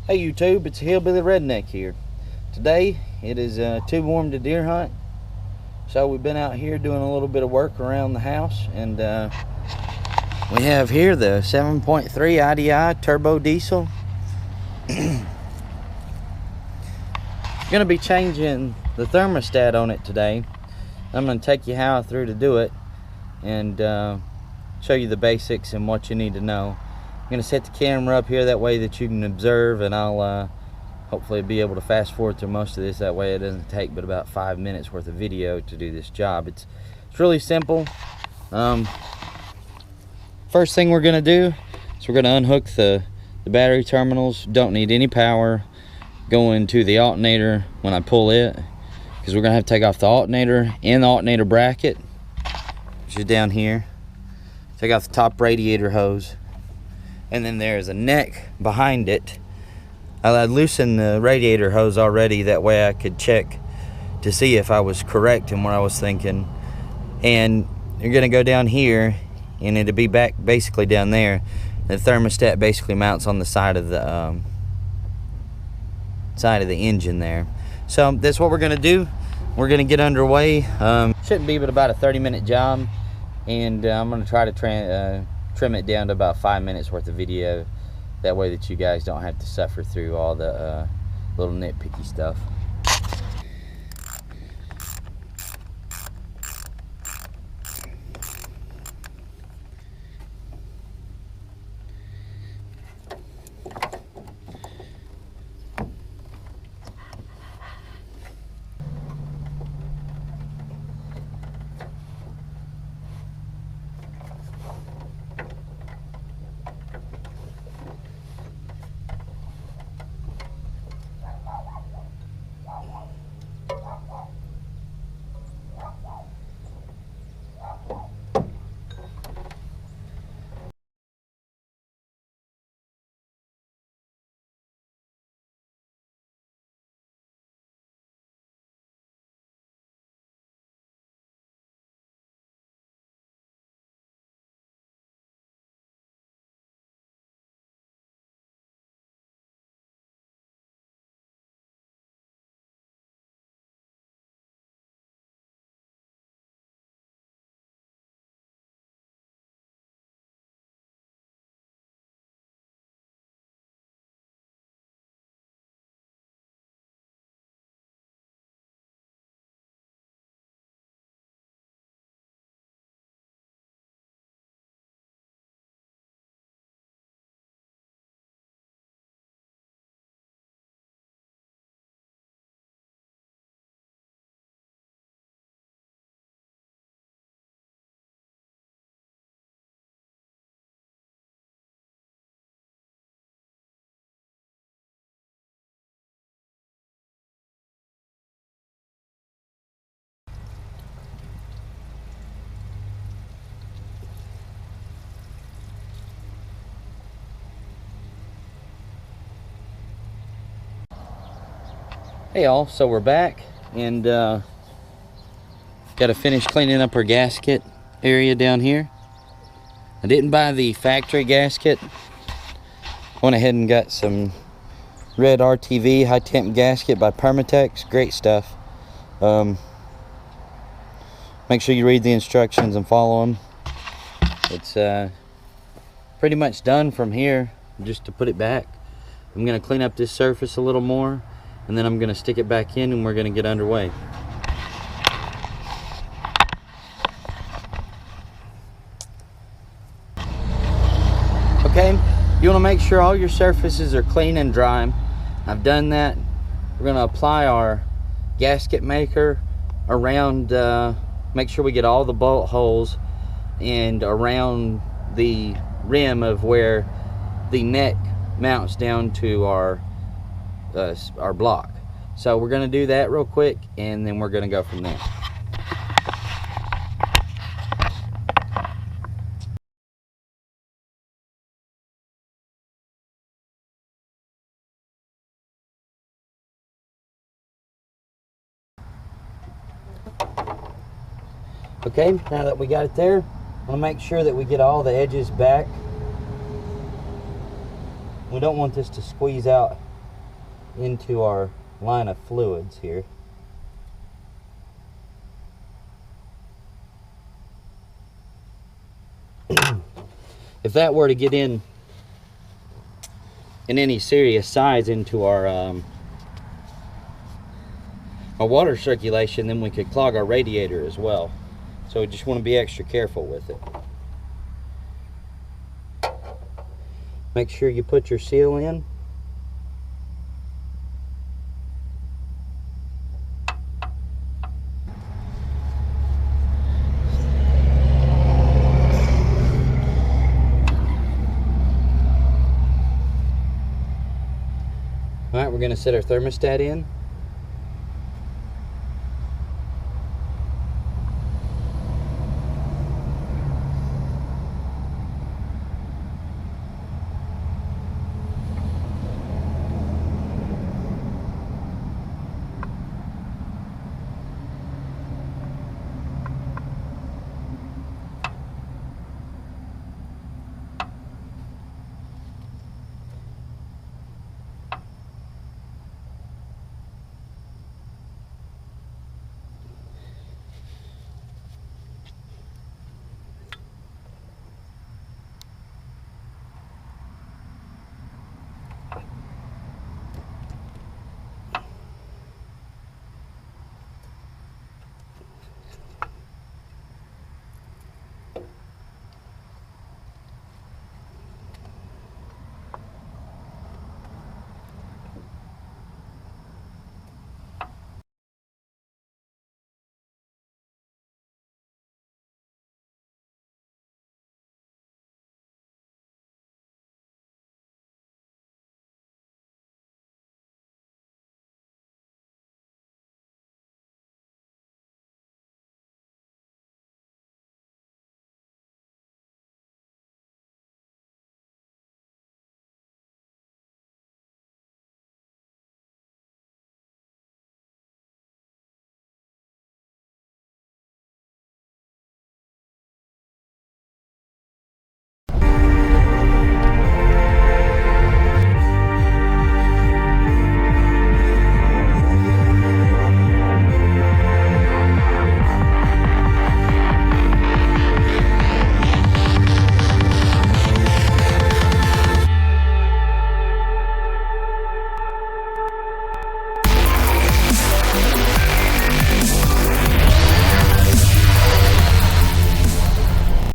Hey YouTube, it's Hillbilly Redneck here. Today it is too warm to deer hunt, so we've been out here doing a little bit of work around the house, and we have here the 7.3 IDI turbo diesel. Going to be changing the thermostat on it today. I'm going to take you how I through to do it and show you the basics and what you need to know. I'm going to set the camera up here that way that you can observe, and I'll hopefully be able to fast forward through most of this. That way it doesn't take but about 5 minutes worth of video to do this job. It's really simple. First thing we're going to do is we're going to unhook the battery terminals. Don't need any power going to the alternator when I pull it, because we're going to have to take off the alternator and the alternator bracket, which is down here. Take off the top radiator hose, and then there's a neck behind it. I loosened the radiator hose already, that way I could check to see if I was correct in what I was thinking. And you're gonna go down here, and it'll be back basically down there. The thermostat basically mounts on the side of the engine there. So that's what we're gonna do. We're gonna get underway. Shouldn't be but about a 30-minute job, and I'm gonna try to trim it down to about 5 minutes worth of video. That way that you guys don't have to suffer through all the little nitpicky stuff. Hey y'all, so we're back, and got to finish cleaning up our gasket area down here. I didn't buy the factory gasket. Went ahead and got some red RTV high temp gasket by Permatex. Great stuff. Make sure you read the instructions and follow them. It's pretty much done from here, just to put it back. I'm going to clean up this surface a little more, and then I'm going to stick it back in, and we're going to get underway. Okay, you want to make sure all your surfaces are clean and dry. I've done that. We're going to apply our gasket maker around, make sure we get all the bolt holes and around the rim of where the neck mounts down to our block. So we're going to do that real quick, and then we're going to go from there. Okay, now that we got it there, I want to make sure that we get all the edges back. We don't want this to squeeze out into our line of fluids here. If that were to get in any serious size into our water circulation, then we could clog our radiator as well. So we just want to be extra careful with it. Make sure you put your seal in. Alright, we're going to set our thermostat in.